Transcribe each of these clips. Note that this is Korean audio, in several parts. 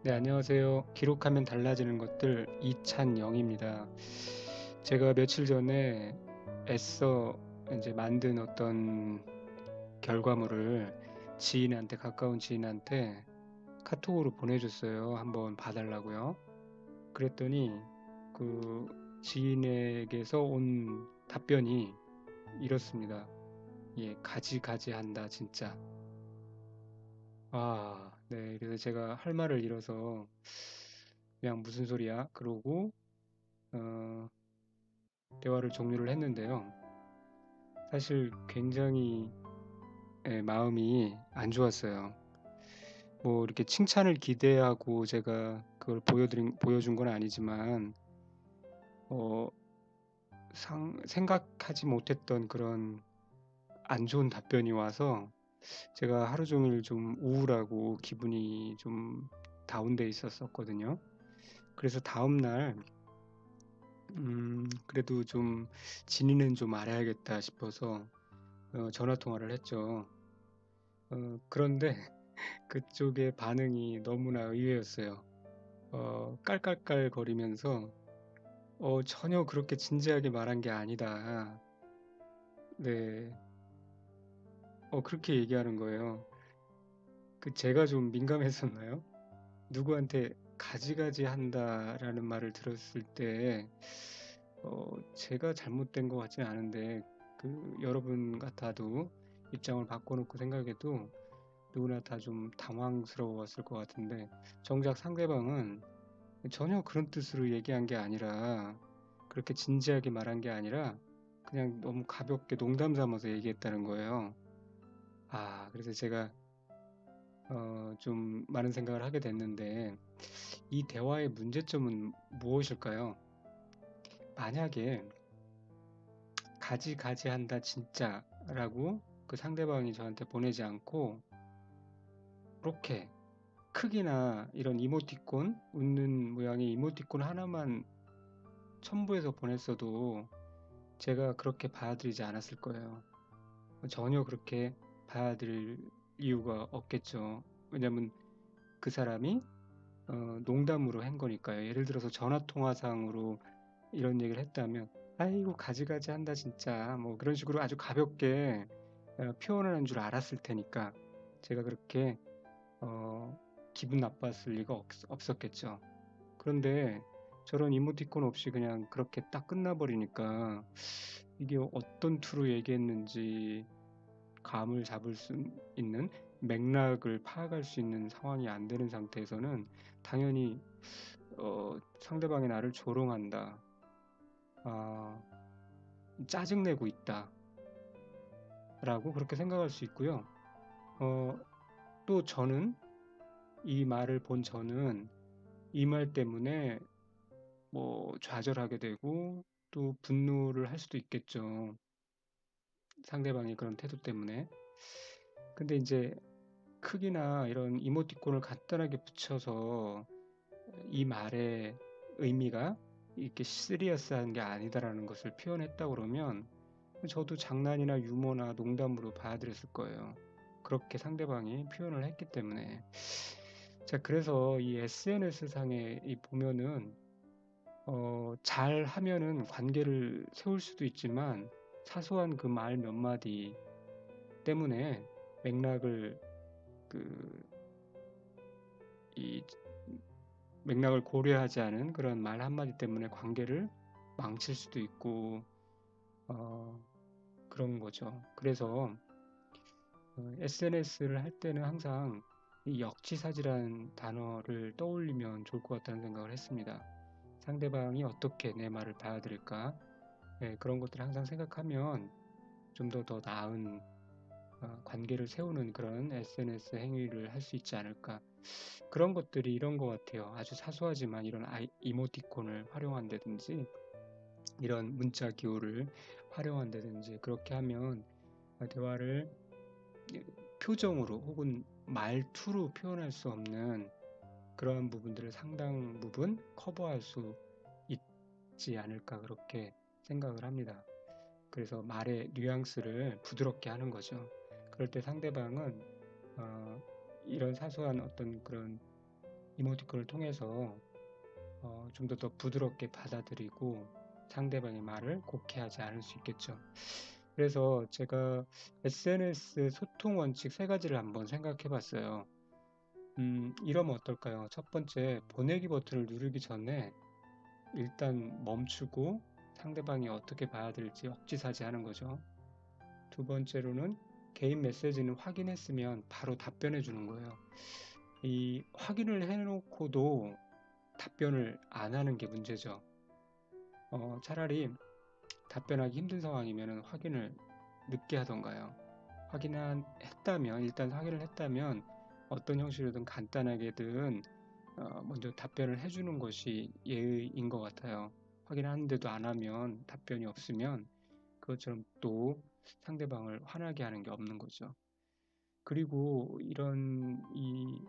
네, 안녕하세요. 기록하면 달라지는 것들 이찬영입니다. 제가 며칠 전에 애써 이제 만든 어떤 결과물을 지인한테, 가까운 지인한테 카톡으로 보내줬어요. 한번 봐달라고요. 그랬더니 그 지인에게서 온 답변이 이렇습니다. 예, 가지가지 한다, 진짜. 네. 그래서 제가 할 말을 잃어서 그냥 무슨 소리야? 그러고 어, 대화를 종료를 했는데요. 사실 굉장히 마음이 안 좋았어요. 뭐 이렇게 칭찬을 기대하고 제가 그걸 보여준 건 아니지만 어, 생각하지 못했던 그런 안 좋은 답변이 와서 제가 하루 종일 좀 우울하고 기분이 좀 다운돼 있었었거든요. 그래서 다음날 그래도 좀 진위는 좀 알아야겠다 싶어서 전화 통화를 했죠. 그런데 그쪽의 반응이 너무나 의외였어요. 깔깔깔 거리면서 전혀 그렇게 진지하게 말한 게 아니다. 네, 그렇게 얘기하는 거예요. 제가 좀 민감했었나요? 누구한테 가지가지 한다라는 말을 들었을 때 제가 잘못된 것 같지는 않은데 여러분 같아도 입장을 바꿔놓고 생각해도 누구나 다 좀 당황스러웠을 것 같은데 정작 상대방은 전혀 그런 뜻으로 얘기한 게 아니라 그렇게 진지하게 말한 게 아니라 그냥 너무 가볍게 농담 삼아서 얘기했다는 거예요. 그래서 제가 좀 많은 생각을 하게 됐는데 이 대화의 문제점은 무엇일까요? 만약에 가지 한다 진짜라고 그 상대방이 저한테 보내지 않고 그렇게 크기나 이런 이모티콘 웃는 모양의 이모티콘 하나만 첨부해서 보냈어도 제가 그렇게 받아들이지 않았을 거예요. 전혀 그렇게 받아들일 이유가 없겠죠. 왜냐면 그 사람이 농담으로 한 거니까요. 예를 들어서 전화통화상으로 이런 얘기를 했다면 아이고 가지가지 한다 진짜 뭐 그런 식으로 아주 가볍게 표현을 한 줄 알았을 테니까 제가 그렇게 어, 기분 나빴을 리가 없었겠죠. 그런데 저런 이모티콘 없이 그냥 그렇게 딱 끝나버리니까 이게 어떤 투로 얘기했는지 감을 잡을 수 있는 맥락을 파악할 수 있는 상황이 안 되는 상태에서는 당연히 상대방이 나를 조롱한다, 아, 짜증내고 있다라고 그렇게 생각할 수 있고요. 어, 또 저는 이 말을 본 저는 이 말 때문에 뭐 좌절하게 되고 또 분노를 할 수도 있겠죠. 상대방의 그런 태도 때문에. 근데 이제 크기나 이런 이모티콘을 간단하게 붙여서 이 말의 의미가 이렇게 시리어스한 게 아니다라는 것을 표현했다 그러면 저도 장난이나 유머나 농담으로 받아들였을 거예요. 그렇게 상대방이 표현을 했기 때문에. 자, 그래서 이 SNS 상에 보면은 잘 하면은 관계를 세울 수도 있지만 사소한 그 말 몇 마디 때문에 맥락을 그 이 맥락을 고려하지 않은 그런 말 한마디 때문에 관계를 망칠 수도 있고 어, 그런 거죠. 그래서 SNS를 할 때는 항상 이 역지사지라는 단어를 떠올리면 좋을 것 같다는 생각을 했습니다. 상대방이 어떻게 내 말을 받아들일까? 네, 그런 것들을 항상 생각하면 좀 더 나은 관계를 세우는 그런 SNS 행위를 할 수 있지 않을까. 그런 것들이 이런 것 같아요. 아주 사소하지만 이런 이모티콘을 활용한다든지 이런 문자 기호를 활용한다든지 그렇게 하면 대화를 표정으로 혹은 말투로 표현할 수 없는 그러한 부분들을 상당 부분 커버할 수 있지 않을까 그렇게 생각을 합니다. 그래서 말의 뉘앙스를 부드럽게 하는 거죠. 그럴 때 상대방은 어, 이런 사소한 어떤 그런 이모티콘을 통해서 좀 더 부드럽게 받아들이고 상대방의 말을 곡해하지 않을 수 있겠죠. 그래서 제가 SNS 소통 원칙 세 가지를 한번 생각해 봤어요. 이러면 어떨까요? 첫 번째, 보내기 버튼을 누르기 전에 일단 멈추고 상대방이 어떻게 받아들일지 혹지사지하는 거죠. 두 번째로는 개인 메시지는 확인했으면 바로 답변해 주는 거예요. 이 확인을 해놓고도 답변을 안 하는 게 문제죠. 차라리 답변하기 힘든 상황이면 확인을 늦게 하던가요. 했다면, 일단 확인을 했다면 어떤 형식으로든 간단하게든 먼저 답변을 해주는 것이 예의인 것 같아요. 확인하는데도 안 하면 답변이 없으면 그것처럼 또 상대방을 화나게 하는 게 없는 거죠. 그리고 이런 이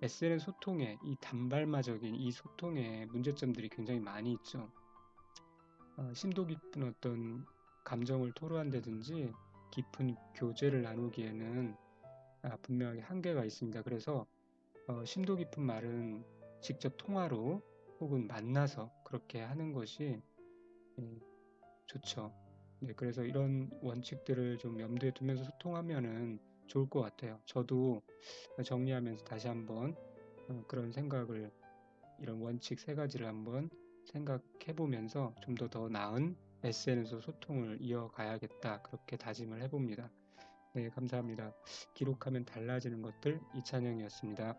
SNS 소통의 이 단발마적인 이 소통의 문제점들이 굉장히 많이 있죠. 심도 깊은 어떤 감정을 토로한다든지 깊은 교제를 나누기에는 분명하게 한계가 있습니다. 그래서 심도 깊은 말은 직접 통화로 혹은 만나서 그렇게 하는 것이 예, 좋죠. 네, 그래서 이런 원칙들을 좀 염두에 두면서 소통하면은 좋을 것 같아요. 저도 정리하면서 다시 한번 그런 생각을 이런 원칙 세 가지를 한번 생각해 보면서 좀 더 나은 SNS 소통을 이어가야겠다. 그렇게 다짐을 해봅니다. 네, 감사합니다. 기록하면 달라지는 것들 이찬영이었습니다.